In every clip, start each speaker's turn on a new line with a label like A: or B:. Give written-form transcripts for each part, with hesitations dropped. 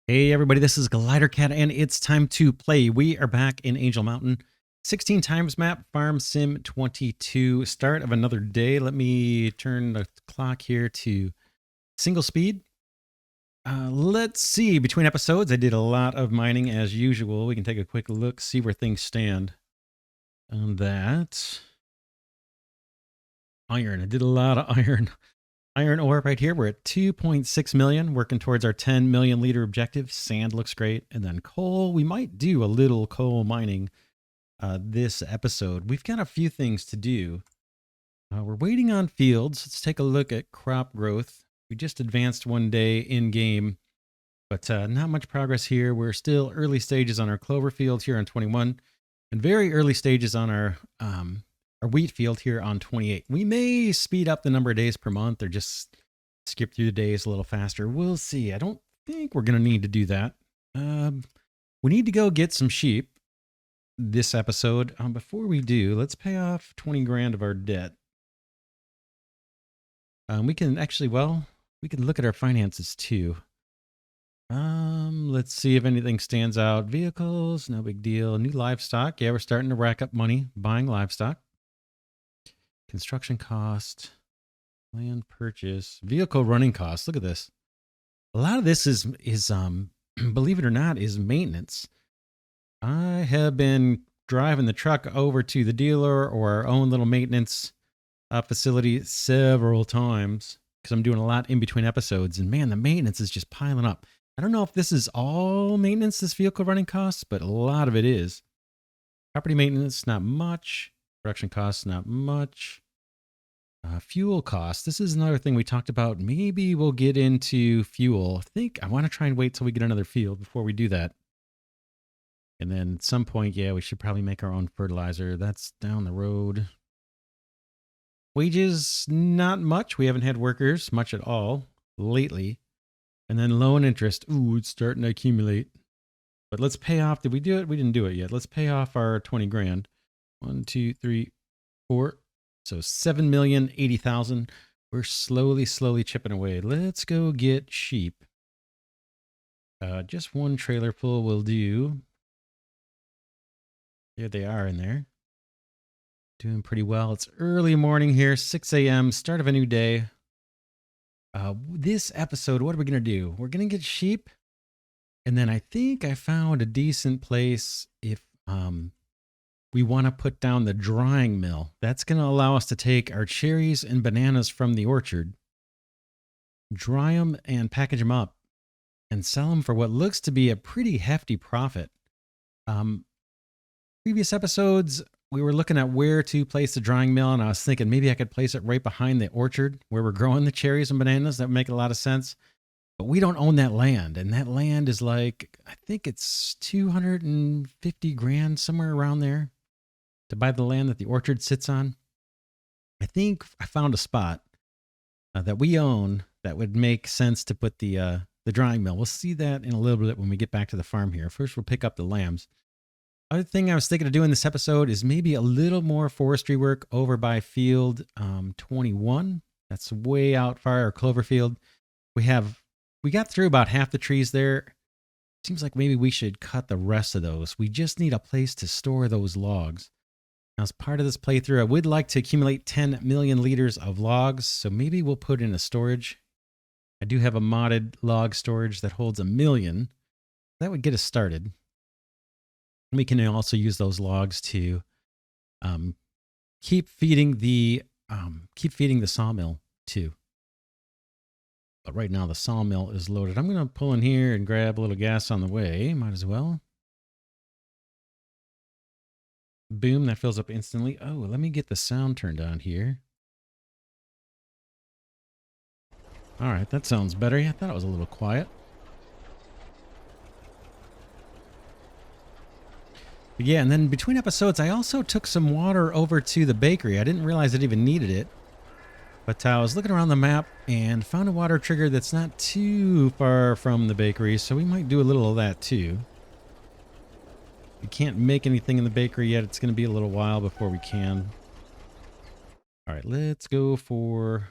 A: Hey everybody, this is Glidercat and it's time to play. We are back in Angel Mountain. 16 times map, Farm Sim 22. Start of another day. Let me turn the clock here to single speed. Let's see, between episodes I did a lot of mining as usual. We can take a quick look, see where things stand on that. Iron, I did a lot of iron. Iron ore right here. We're at 2.6 million, working towards our 10 million liter objective. Sand looks great. And then coal, we might do a little coal mining this episode. We've got a few things to do. We're waiting on fields. Let's take a look at crop growth. We just advanced one day in game, but not much progress here. We're still early stages on our clover field here on 21 and very early stages on our wheat field here on 28. We may speed up the number of days per month or just skip through the days a little faster. We'll see. I don't think we're going to need to do that. We need to go get some sheep this episode. Before we do, let's pay off 20 grand of our debt. We can actually, we can look at our finances too. Let's see if anything stands out. Vehicles, no big deal. New livestock. Yeah, we're starting to rack up money buying livestock. Construction cost, land purchase, vehicle running costs. Look at this. A lot of this is believe it or not, is maintenance. I have been driving the truck over to the dealer or our own little maintenance facility several times because I'm doing a lot in between episodes. And man, the maintenance is just piling up. I don't know if this is all maintenance, this vehicle running costs, but a lot of it is. Property maintenance, not much. Production costs, not much. Fuel costs. This is another thing we talked about. Maybe we'll get into fuel. I think I want to try and wait till we get another field before we do that. And then at some point, yeah, we should probably make our own fertilizer. That's down the road. Wages, not much. We haven't had workers much at all lately. And then loan interest. Ooh, it's starting to accumulate. But let's pay off. Did we do it? We didn't do it yet. Let's pay off our 20 grand. 1, 2, 3, 4. So 7,080,000. We're slowly chipping away. Let's go get sheep. Just one trailer full will do. There they are in there. Doing pretty well. It's early morning here, 6 a.m., start of a new day. This episode, what are we going to do? We're going to get sheep. And then I think I found a decent place if we want to put down the drying mill. That's going to allow us to take our cherries and bananas from the orchard, dry them and package them up and sell them for what looks to be a pretty hefty profit. Previous episodes, we were looking at where to place the drying mill, and I was thinking maybe I could place it right behind the orchard where we're growing the cherries and bananas. That would make a lot of sense. But we don't own that land, and that land is like, I think it's 250 grand, somewhere around there, to buy the land that the orchard sits on. I think I found a spot that we own that would make sense to put the drying mill. We'll see that in a little bit when we get back to the farm here. First, we'll pick up the lambs. Other thing I was thinking of doing this episode is maybe a little more forestry work over by field 21. That's way out far, our clover field. We got through about half the trees there. Seems like maybe we should cut the rest of those. We just need a place to store those logs. Now, as part of this playthrough, I would like to accumulate 10 million liters of logs, so maybe we'll put in a storage. I do have a modded log storage that holds 1 million. That would get us started. We can also use those logs to keep feeding the sawmill too. But right now the sawmill is loaded. I'm going to pull in here and grab a little gas on the way. Might as well. Boom, that fills up instantly. Oh, let me get the sound turned on here. All right, that sounds better. I thought it was a little quiet. But yeah, and then between episodes, I also took some water over to the bakery. I didn't realize it even needed it. But I was looking around the map and found a water trigger that's not too far from the bakery, so we might do a little of that too. We can't make anything in the bakery yet. It's going to be a little while before we can. All right, let's go for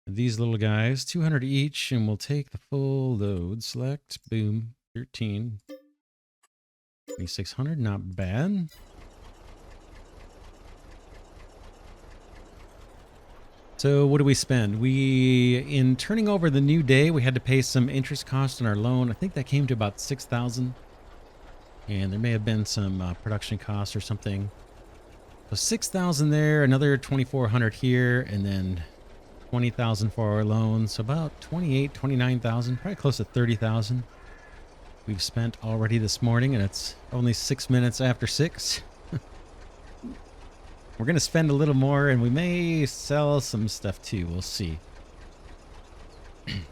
A: These little guys, 200 each, and we'll take the full load. Select, boom, 13. 2,600, not bad. So what do we spend? In turning over the new day, we had to pay some interest cost on our loan. I think that came to about 6,000. And there may have been some production costs or something. So 6,000 there, another 2,400 here, and then 20,000 for our loan. So about 28, 29,000, probably close to 30,000 we've spent already this morning, and it's only 6 minutes after 6. We're going to spend a little more, and we may sell some stuff too. We'll see.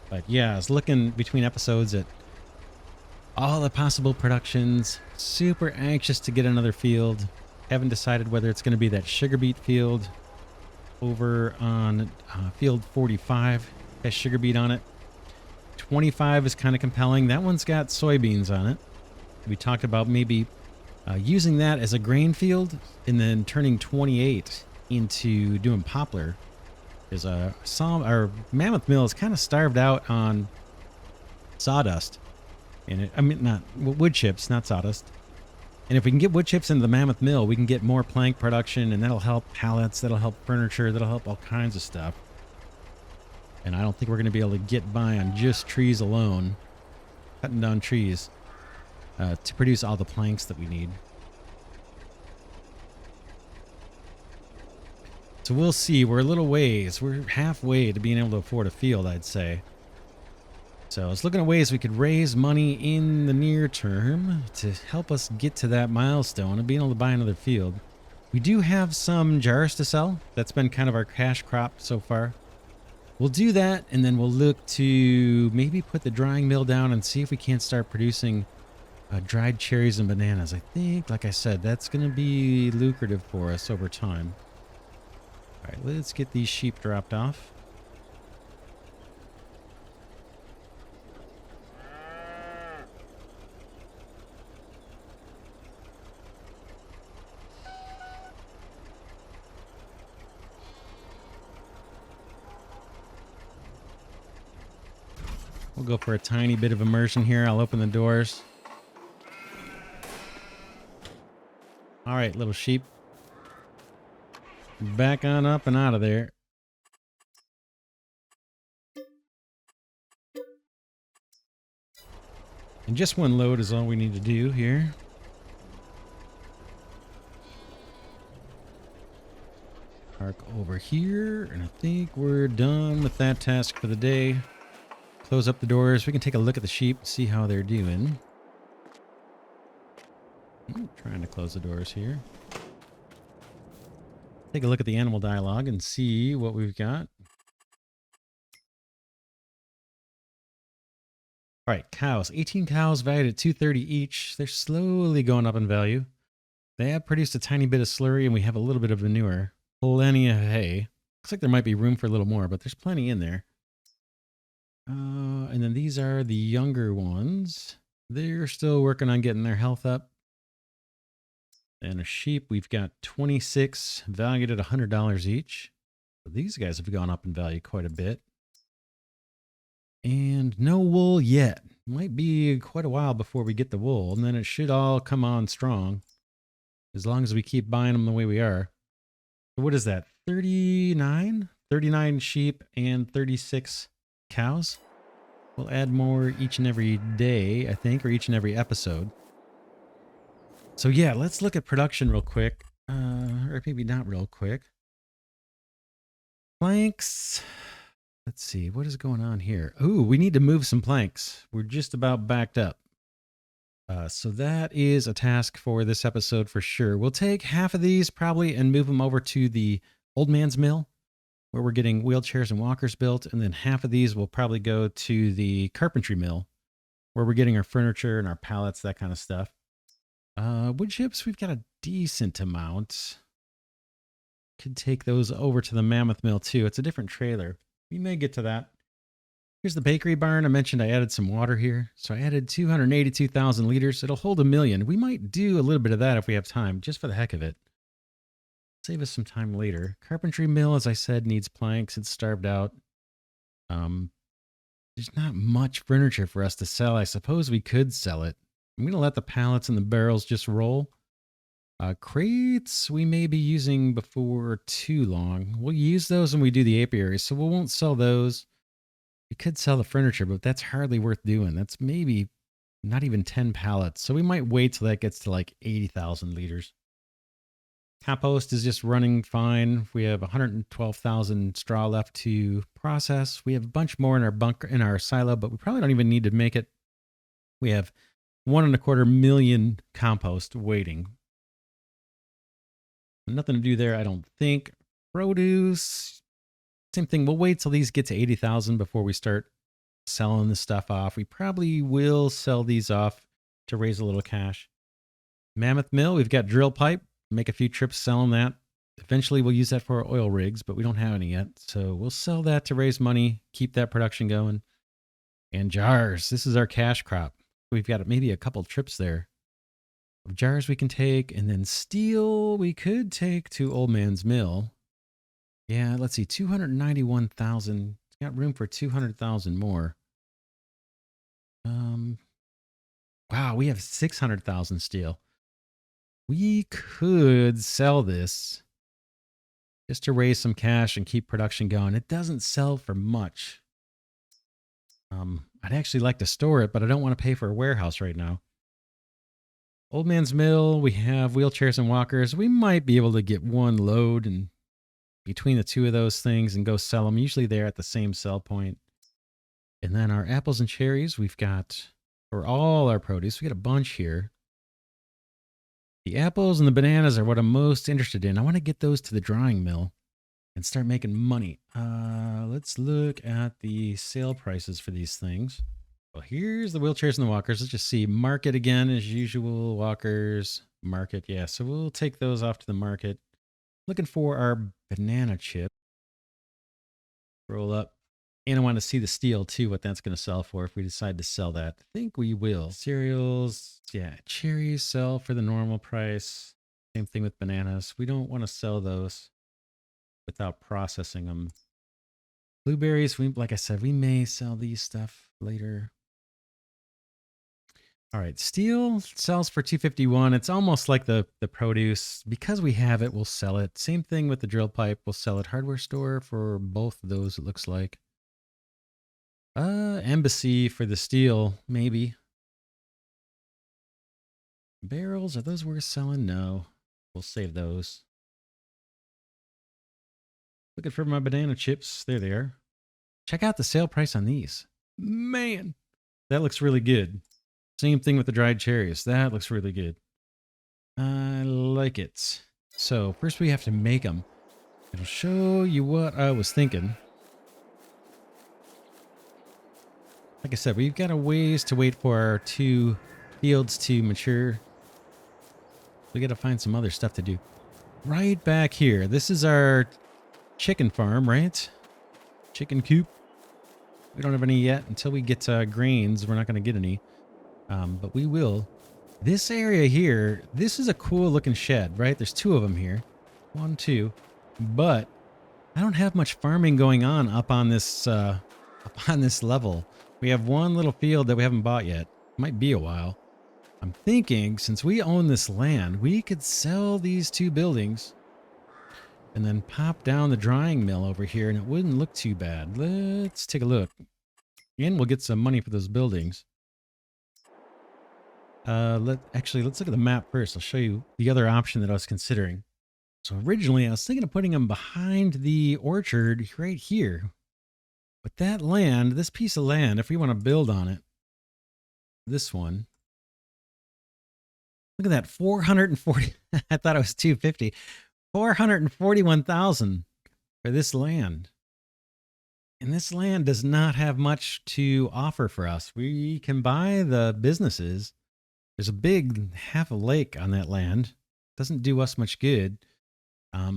A: But yeah, I was looking between episodes at all the possible productions. Super anxious to get another field. Haven't decided whether it's going to be that sugar beet field over on field 45. Has sugar beet on it. 25 is kind of compelling. That one's got soybeans on it. We talked about maybe using that as a grain field and then turning 28 into doing poplar. There's our mammoth mill is kind of starved out on sawdust. And I mean, not wood chips, not sawdust. And if we can get wood chips into the mammoth mill, we can get more plank production, and that'll help pallets, that'll help furniture, that'll help all kinds of stuff. And I don't think we're going to be able to get by on just trees alone, cutting down trees, to produce all the planks that we need. So we'll see. We're a little ways. We're halfway to being able to afford a field, I'd say. So I was looking at ways we could raise money in the near term to help us get to that milestone of being able to buy another field. We do have some jars to sell. That's been kind of our cash crop so far. We'll do that, and then we'll look to maybe put the drying mill down and see if we can't start producing dried cherries and bananas. I think, like I said, that's going to be lucrative for us over time. All right, let's get these sheep dropped off. We'll go for a tiny bit of immersion here. I'll open the doors. All right, little sheep. Back on up and out of there. And just one load is all we need to do here. Park over here, and I think we're done with that task for the day. Close up the doors. We can take a look at the sheep, see how they're doing. I'm trying to close the doors here. Take a look at the animal dialogue and see what we've got. All right, cows. 18 cows valued at $230 each. They're slowly going up in value. They have produced a tiny bit of slurry, and we have a little bit of manure. Plenty of hay. Looks like there might be room for a little more, but there's plenty in there. And then these are the younger ones. They're still working on getting their health up. And a sheep, we've got 26 valued at $100 each. So these guys have gone up in value quite a bit. And no wool yet. Might be quite a while before we get the wool, and then it should all come on strong. As long as we keep buying them the way we are. So what is that? 39? 39 sheep and 36 cows. We'll add more each and every day, I think, or each and every episode. So yeah, let's look at production real quick. Or maybe not real quick. Planks. Let's see, what is going on here? Ooh, we need to move some planks. We're just about backed up. So that is a task for this episode for sure. We'll take half of these probably and move them over to the old man's mill, where we're getting wheelchairs and walkers built. And then half of these will probably go to the carpentry mill, where we're getting our furniture and our pallets, that kind of stuff. Wood chips, we've got a decent amount. Could take those over to the mammoth mill too. It's a different trailer. We may get to that. Here's the bakery barn. I mentioned I added some water here. So I added 282,000 liters. It'll hold 1 million. We might do a little bit of that if we have time, just for the heck of it. Save us some time later. Carpentry mill, as I said, needs planks. It's starved out. Um, there's not much furniture for us to sell. I suppose we could sell it. I'm going to let the pallets and the barrels just roll. Crates we may be using before too long. We'll use those when we do the apiaries, so we won't sell those. We could sell the furniture, but that's hardly worth doing. That's maybe not even 10 pallets. So we might wait till that gets to like 80,000 liters. Compost is just running fine. We have 112,000 straw left to process. We have a bunch more in our bunker, in our silo, but we probably don't even need to make it. We have 1.25 million compost waiting. Nothing to do there, I don't think. Produce, same thing. We'll wait till these get to 80,000 before we start selling this stuff off. We probably will sell these off to raise a little cash. Mammoth mill, we've got drill pipe. Make a few trips selling that. Eventually we'll use that for our oil rigs, but we don't have any yet. So we'll sell that to raise money, keep that production going. And jars, this is our cash crop. We've got maybe a couple trips there. Jars we can take, and then steel we could take to Old Man's Mill. Yeah, let's see, 291,000. It's got room for 200,000 more. Wow, we have 600,000 steel. We could sell this just to raise some cash and keep production going. It doesn't sell for much. I'd actually like to store it, but I don't want to pay for a warehouse right now. Old Man's Mill, we have wheelchairs and walkers. We might be able to get one load and between the two of those things and go sell them. Usually they're at the same sell point. And then our apples and cherries, we've got, for all our produce, we got a bunch here. The apples and the bananas are what I'm most interested in. I want to get those to the drying mill and start making money. Let's look at the sale prices for these things. Well, here's the wheelchairs and the walkers. Let's just see. Market again as usual. Walkers, market. Yeah, so we'll take those off to the market. Looking for our banana chip. Roll up. And I want to see the steel too, what that's going to sell for if we decide to sell that. I think we will. Cereals. Yeah, cherries sell for the normal price. Same thing with bananas. We don't want to sell those without processing them. Blueberries, like I said, we may sell these stuff later. All right, steel sells for 251. It's almost like the produce. Because we have it, we'll sell it. Same thing with the drill pipe. We'll sell it. Hardware store for both of those, it looks like. Embassy for the steel, maybe. Barrels, are those worth selling? No. We'll save those. Looking for my banana chips. There they are. Check out the sale price on these. Man, that looks really good. Same thing with the dried cherries. That looks really good. I like it. So first we have to make them. It'll show you what I was thinking. Like I said, we've got a ways to wait for our 2 fields to mature. We got to find some other stuff to do. Right back here. This is our chicken farm, right? Chicken coop. We don't have any yet. Until we get grains, we're not going to get any. But we will. This area here, this is a cool looking shed, right? There's 2 of them here. 1, 2. But I don't have much farming going on up on this level. We have one little field that we haven't bought yet. Might be a while. I'm thinking since we own this land, we could sell these 2 buildings and then pop down the drying mill over here and it wouldn't look too bad. Let's take a look. And we'll get some money for those buildings. Let's look at the map first. I'll show you the other option that I was considering. So originally I was thinking of putting them behind the orchard right here. But that land, this piece of land, if we want to build on it, this one, look at that, 440. I thought it was 250. 441,000 for this land. And this land does not have much to offer for us. We can buy the businesses. There's a big half a lake on that land. Doesn't do us much good. I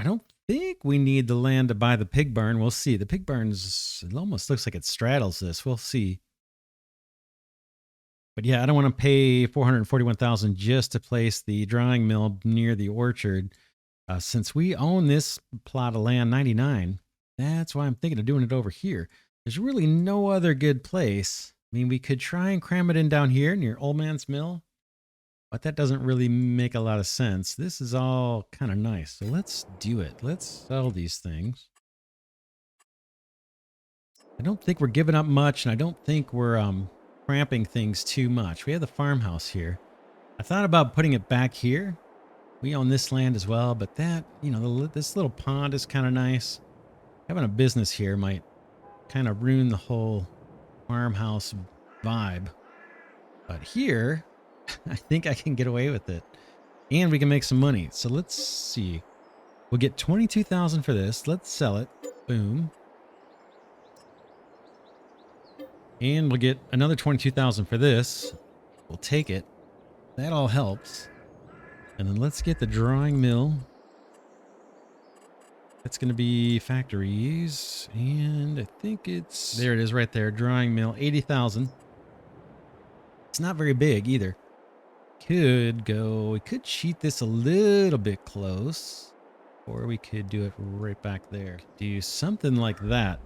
A: don't think we need the land to buy the pig barn. We'll see. The pig barn's, it almost looks like it straddles this. We'll see. But yeah, I don't want to pay 441,000 just to place the drying mill near the orchard. Since we own this plot of land, 99, That's why I'm thinking of doing it over here. There's really no other good place. I mean, we could try and cram it in down here near Old Man's Mill, but that doesn't really make a lot of sense. This is all kind of nice. So let's do it. Let's sell these things. I don't think we're giving up much, and I don't think we're cramping things too much. We have the farmhouse here. I thought about putting it back here. We own this land as well, but that, you know, this little pond is kind of nice. Having a business here might kind of ruin the whole farmhouse vibe. But here, I think I can get away with it. And we can make some money. So let's see. We'll get 22,000 for this. Let's sell it. Boom. And we'll get another 22,000 for this. We'll take it. That all helps. And then let's get the drawing mill. It's going to be factories. And I think it's... There it is right there. Drawing mill. 80,000. It's not very big either. We could cheat this a little bit close. Or we could do it right back there. Do something like that.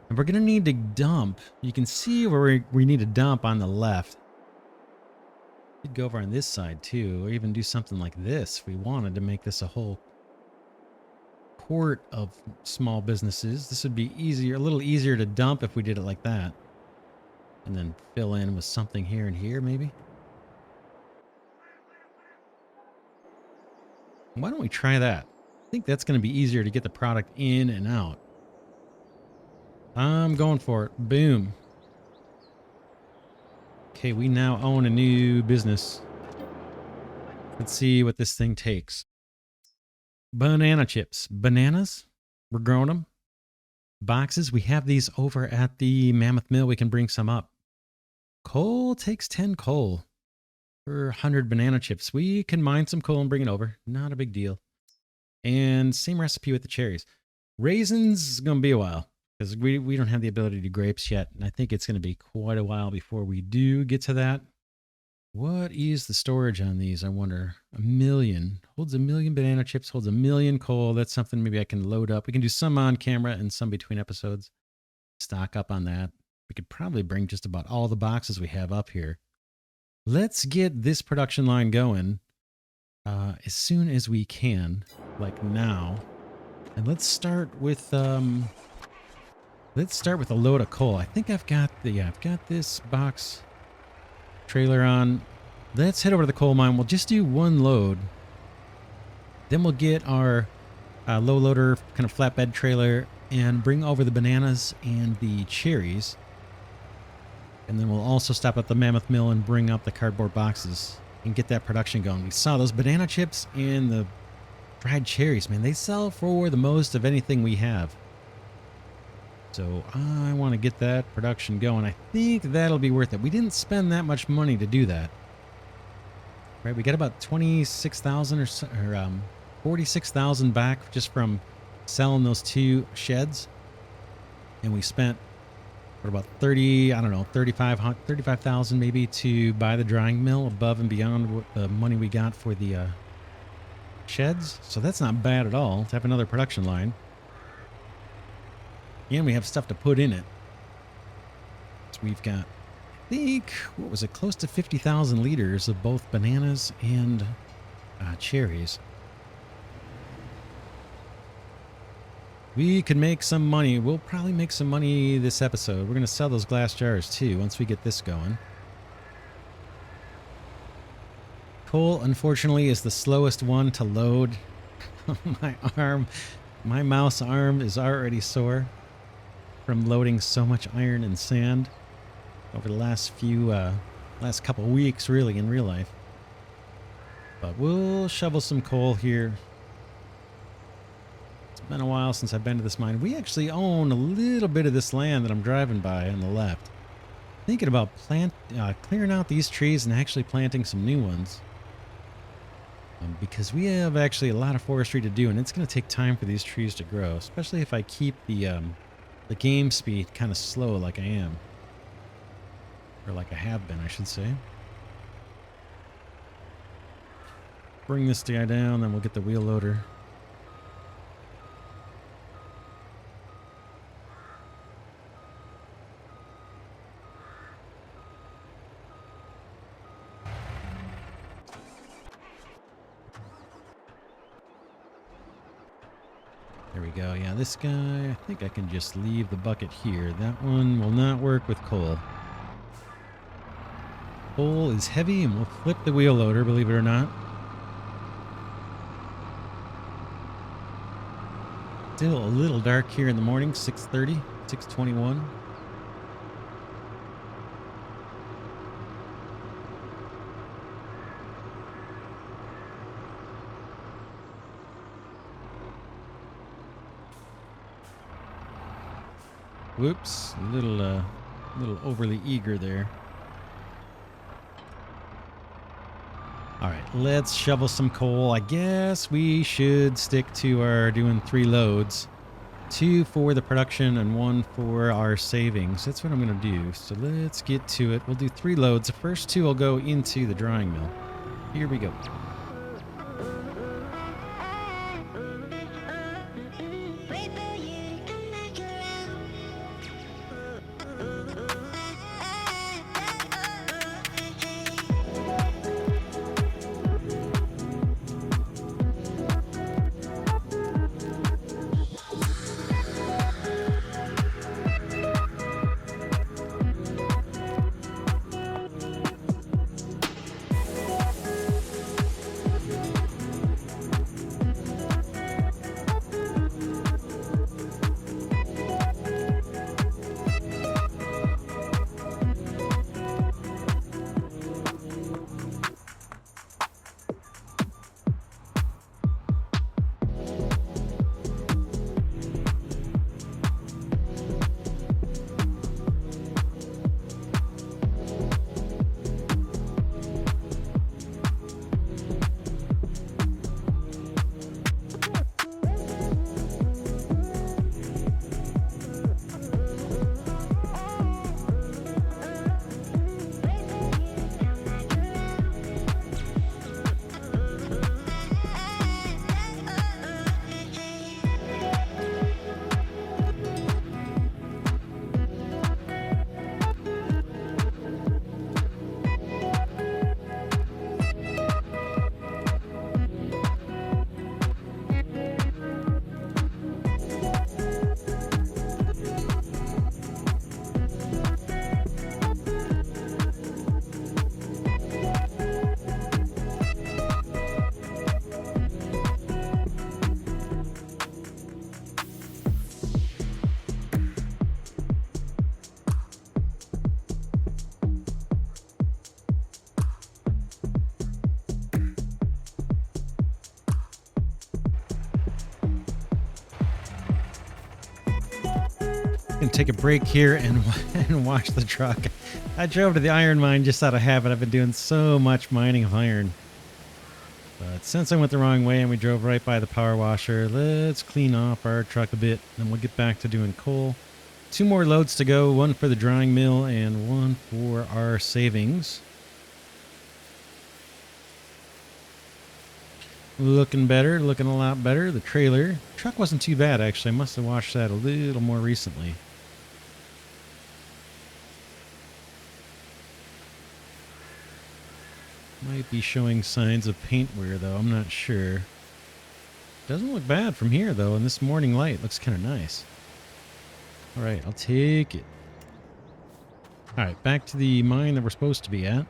A: And we're going to need to dump. You can see where we need to dump on the left. We could go over on this side too, or even do something like this if we wanted to make this a whole court of small businesses. This would be easier, a little easier to dump if we did it like that. And then fill in with something here and here maybe. Why don't we try that? I think that's going to be easier to get the product in and out. I'm going for it. Boom. Okay, we now own a new business. Let's see what this thing takes. Banana chips. Bananas? We're growing them. Boxes. We have these over at the Mammoth Mill. We can bring some up. Coal takes 10 coal for 100 banana chips. We can mine some coal and bring it over. Not a big deal. And same recipe with the cherries. Raisins is going to be a while. Because we don't have the ability to do grapes yet. And I think it's going to be quite a while before we do get to that. What is the storage on these? I wonder. 1 million. Holds 1 million banana chips. Holds 1 million coal. That's something maybe I can load up. We can do some on camera and some between episodes. Stock up on that. We could probably bring just about all the boxes we have up here. Let's get this production line going as soon as we can. Like now. And let's start with... Let's start with a load of coal. I think I've got this box trailer on. Let's head over to the coal mine. We'll just do one load. Then we'll get our low loader kind of flatbed trailer and bring over the bananas and the cherries. And then we'll also stop at the Mammoth Mill and bring up the cardboard boxes and get that production going. We saw those banana chips and the dried cherries, man. They sell for the most of anything we have. So I want to get that production going. I think that'll be worth it. We didn't spend that much money to do that. Right, we got about 26,000 or 46,000 back just from selling those 2 sheds. And we spent what, about 35,000 maybe to buy the drying mill above and beyond what the money we got for the sheds. So that's not bad at all to have another production line. And we have stuff to put in it. So we've got, I think, what was it, close to 50,000 liters of both bananas and cherries. We could make some money. We'll probably make some money this episode. We're going to sell those glass jars too once we get this going. Coal, unfortunately, is the slowest one to load. My mouse arm is already sore from loading so much iron and sand over the last couple weeks, really, in real life. But we'll shovel some coal here. It's been a while since I've been to this mine. We actually own a little bit of this land that I'm driving by on the left. Thinking about clearing out these trees and actually planting some new ones. Because we have actually a lot of forestry to do, and it's going to take time for these trees to grow, especially if I keep the game speed kind of slow like I am. Or like I have been, I should say. Bring this guy down, then we'll get the wheel loader. There we go. Yeah, this guy, I think I can just leave the bucket here. That one will not work with coal. Coal is heavy and will flip the wheel loader, believe it or not. Still a little dark here in the morning, 6:30, 6:21. Whoops, a little overly eager there. All right, let's shovel some coal. I guess we should stick to our doing 3 loads. 2 for the production and 1 for our savings. That's what I'm going to do. So let's get to it. We'll do 3 loads. The first 2 will go into the drying mill. Here we go. Gonna take a break here and wash the truck. I drove to the iron mine just out of habit. I've been doing so much mining of iron. But since I went the wrong way and we drove right by the power washer, let's clean off our truck a bit and we'll get back to doing coal. 2 more loads to go, 1 for the drying mill and 1 for our savings. Looking better, looking a lot better. The truck wasn't too bad actually. I must have washed that a little more recently. Might be showing signs of paint wear though, I'm not sure. Doesn't look bad from here though, and this morning light looks kind of nice. All right, I'll take it. All right, back to the mine that we're supposed to be at.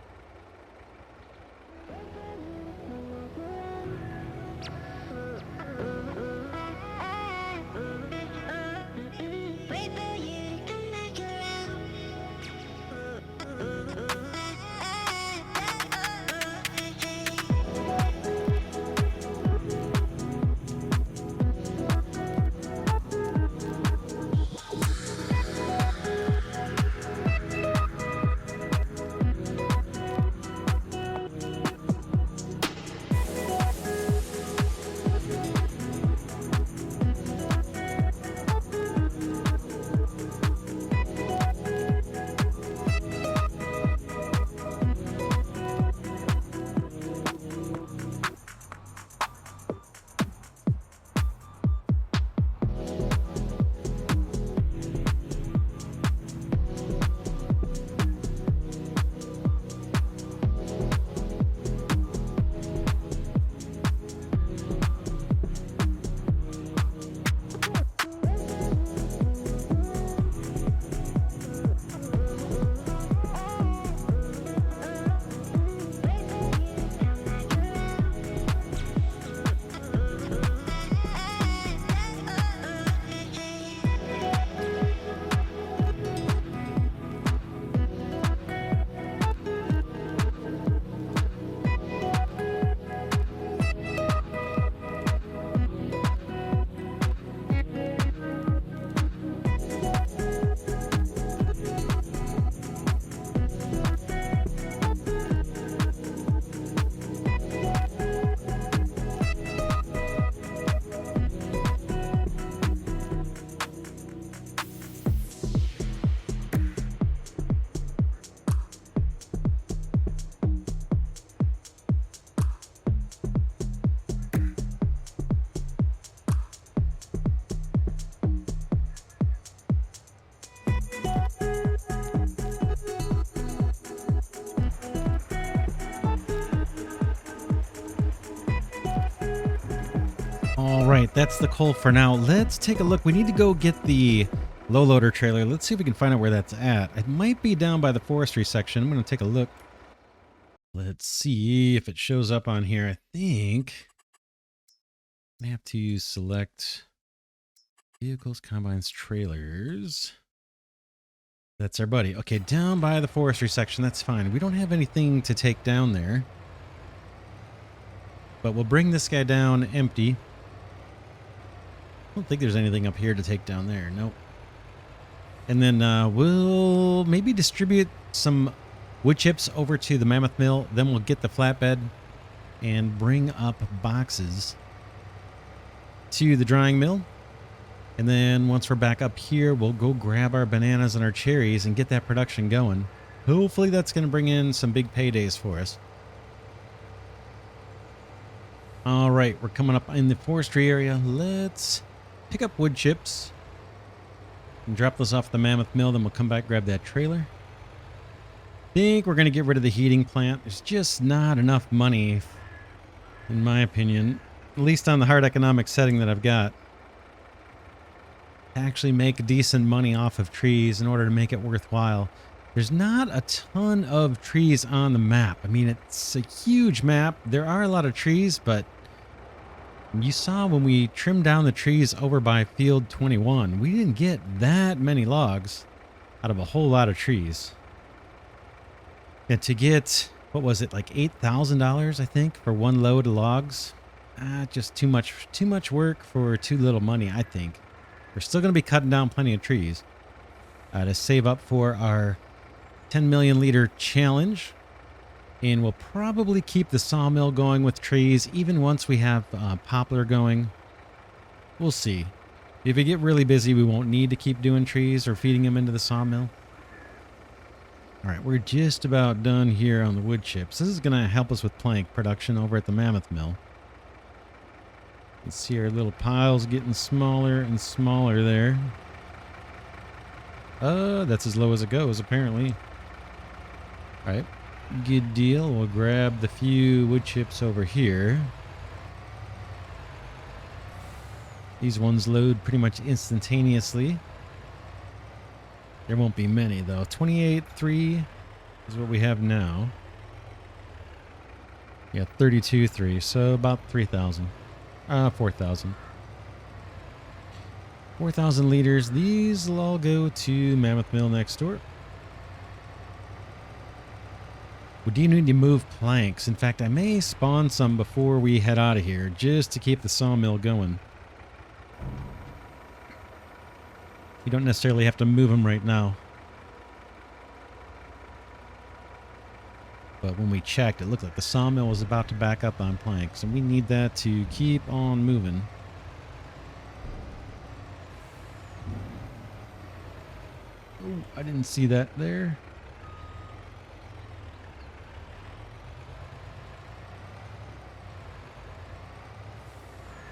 A: All right, that's the coal for now. Let's take a look. We need to go get the low loader trailer. Let's see if we can find out where that's at. It might be down by the forestry section. I'm going to take a look. Let's see if it shows up on here. I think I have to select vehicles, combines, trailers. That's our buddy. Okay, down by the forestry section. That's fine. We don't have anything to take down there. But we'll bring this guy down empty. I don't think there's anything up here to take down there. Nope. And then we'll maybe distribute some wood chips over to the mammoth mill. Then we'll get the flatbed and bring up boxes to the drying mill. And then once we're back up here, we'll go grab our bananas and our cherries and get that production going. Hopefully that's going to bring in some big paydays for us. All right, we're coming up in the forestry area. Let's pick up wood chips and drop those off the mammoth mill. Then we'll come back, grab that trailer. Think we're going to get rid of the heating plant. There's just not enough money, in my opinion, at least on the hard economic setting that I've got, to actually make decent money off of trees in order to make it worthwhile. There's not a ton of trees on the map. I mean, it's a huge map. There are a lot of trees, but you saw when we trimmed down the trees over by field 21, we didn't get that many logs out of a whole lot of trees. And to get, what was it, like $8,000, I think, for one load of logs? Just too much work for too little money, I think. We're still going to be cutting down plenty of trees to save up for our 10 million liter challenge. And we'll probably keep the sawmill going with trees even once we have poplar going. We'll see. If we get really busy, we won't need to keep doing trees or feeding them into the sawmill. All right, we're just about done here on the wood chips. This is going to help us with plank production over at the mammoth mill. You can see our little piles getting smaller and smaller there. That's as low as it goes, apparently. All right, good deal. We'll grab the few wood chips over here. These ones load pretty much instantaneously. There won't be many, though. 28.3 is what we have now. Yeah, 32.3, so about 3,000. 4,000. 4,000 liters. These will all go to Mammoth Mill next door. We do need to move planks. In fact, I may spawn some before we head out of here, just to keep the sawmill going. You don't necessarily have to move them right now. But when we checked, it looked like the sawmill was about to back up on planks, and we need that to keep on moving. Oh, I didn't see that there.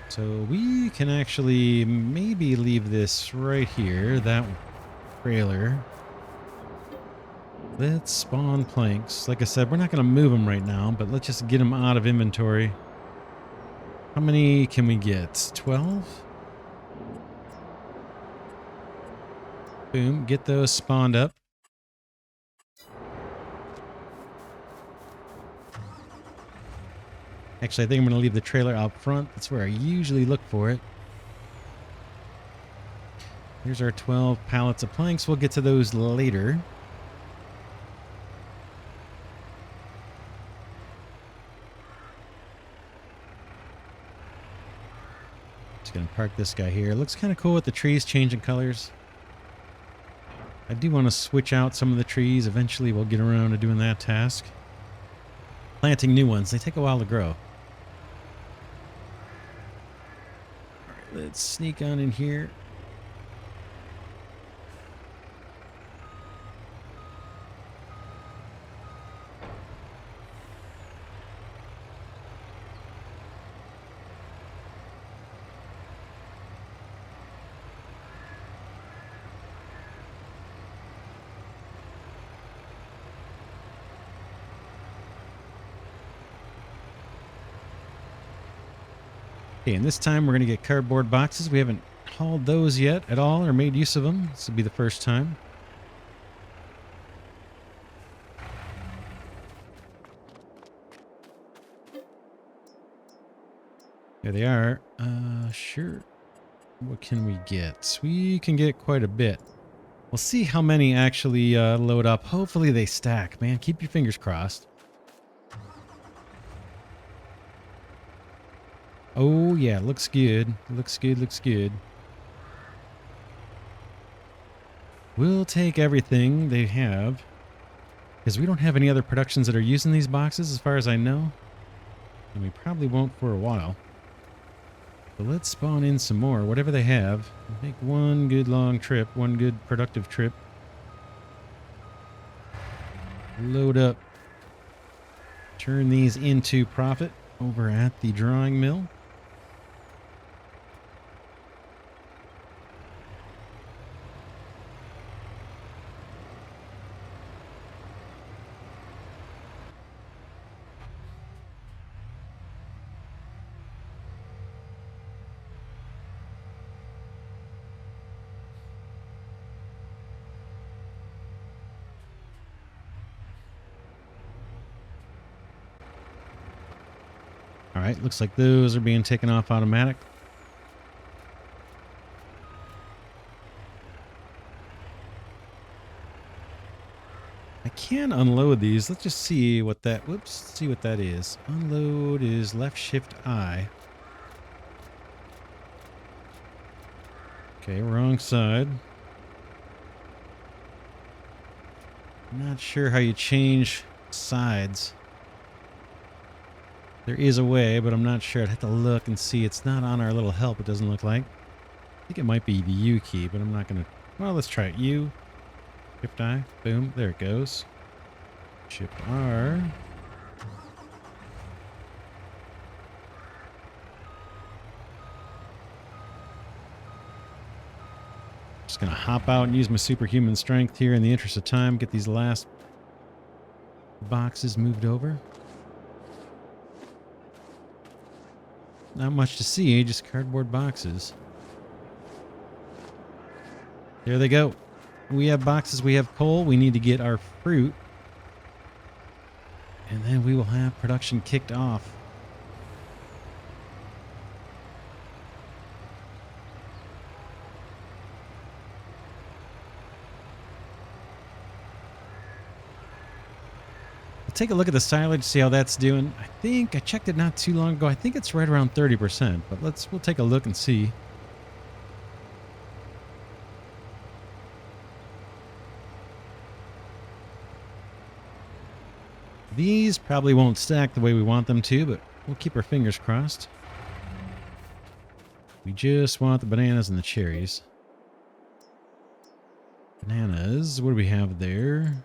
A: So we can actually maybe leave this right here, that trailer. Let's spawn planks. Like I said, we're not going to move them right now, but let's just get them out of inventory. How many can we get? 12? Boom, get those spawned up. Actually, I think I'm going to leave the trailer out front. That's where I usually look for it. Here's our 12 pallets of planks. We'll get to those later. Just going to park this guy here. It looks kind of cool with the trees changing colors. I do want to switch out some of the trees. Eventually, we'll get around to doing that task. Planting new ones. They take a while to grow. Let's sneak on in here. Okay, and this time we're going to get cardboard boxes. We haven't hauled those yet at all or made use of them. This will be the first time. There they are. Sure. What can we get? We can get quite a bit. We'll see how many actually load up. Hopefully they stack, man. Keep your fingers crossed. Oh, yeah. Looks good. Looks good. Looks good. We'll take everything they have. Because we don't have any other productions that are using these boxes as far as I know. And we probably won't for a while. But let's spawn in some more. Whatever they have. Make one good long trip. One good productive trip. Load up. Turn these into profit over at the drawing mill. All right, looks like those are being taken off automatic. I can unload these. Let's just see what that, whoops, see what that is. Unload is left shift I. Okay, wrong side. Not sure how you change sides. There is a way, but I'm not sure. I'd have to look and see. It's not on our little help, it doesn't look like. I think it might be the U key, but I'm not going to... Well, let's try it. U. Shift I. Boom. There it goes. Shift R. Just going to hop out and use my superhuman strength here in the interest of time. Get these last boxes moved over. Not much to see, just cardboard boxes. There they go. We have boxes, we have coal, we need to get our fruit. And then we will have production kicked off. Take a look at the silage, see how that's doing. I think I checked it not too long ago. I think it's right around 30%, but we'll take a look and see. These probably won't stack the way we want them to, but we'll keep our fingers crossed. We just want the bananas and the cherries. Bananas, what do we have there?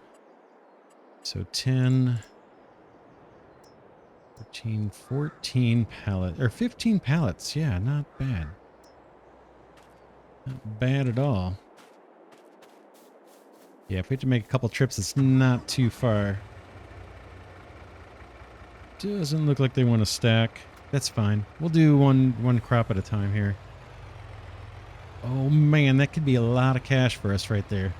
A: So 10, 13, 14 pallets, or 15 pallets. Yeah, not bad. Not bad at all. Yeah, if we have to make a couple trips, it's not too far. Doesn't look like they want to stack. That's fine. We'll do one crop at a time here. Oh man, that could be a lot of cash for us right there.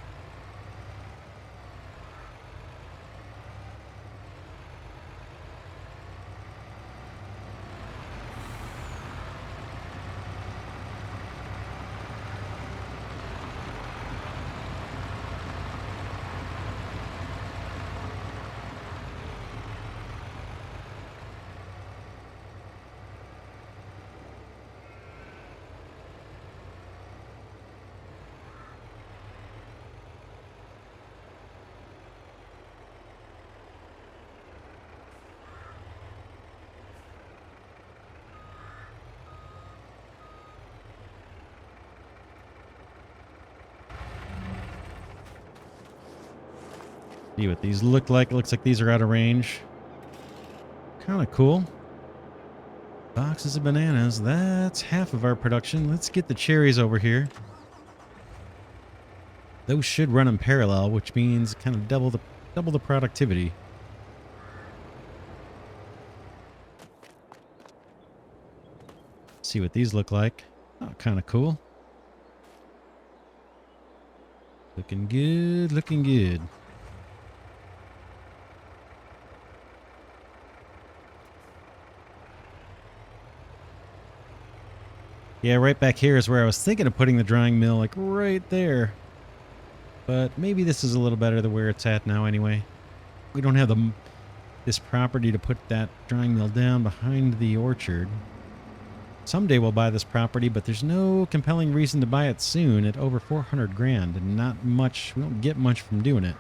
A: See what these look like. It looks like these are out of range. Kind of cool. Boxes of bananas. That's half of our production. Let's get the cherries over here. Those should run in parallel, which means kind of double the productivity. see what these look like. Oh, kind of cool. Looking good, looking good. Yeah, right back here is where I was thinking of putting the drying mill, like right there. But maybe this is a little better than where it's at now anyway. We don't have this property to put that drying mill down behind the orchard. Someday we'll buy this property, but there's no compelling reason to buy it soon at over 400 grand and not much. We don't get much from doing it.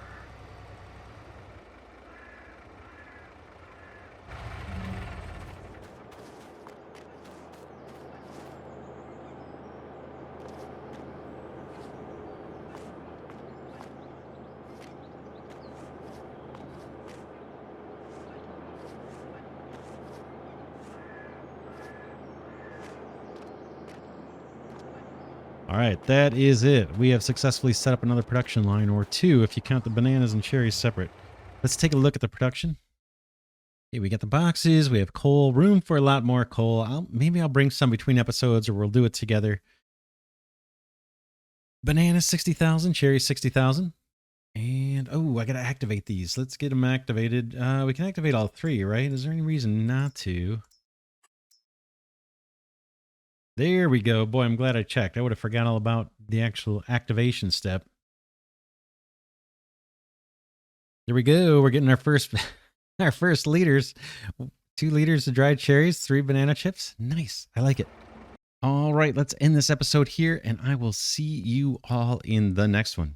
A: All right, that is it. We have successfully set up another production line, or two if you count the bananas and cherries separate. Let's take a look at the production. Okay, we got the boxes. We have coal, room for a lot more coal. Maybe I'll bring some between episodes, or we'll do it together. Bananas 60,000, cherries 60,000. And, oh, I got to activate these. Let's get them activated. We can activate all three, right? Is there any reason not to? There we go. Boy, I'm glad I checked. I would have forgot all about the actual activation step. There we go. We're getting our first our first liters. 2 liters of dried cherries, 3 banana chips. Nice. I like it. All right, let's end this episode here, and I will see you all in the next one.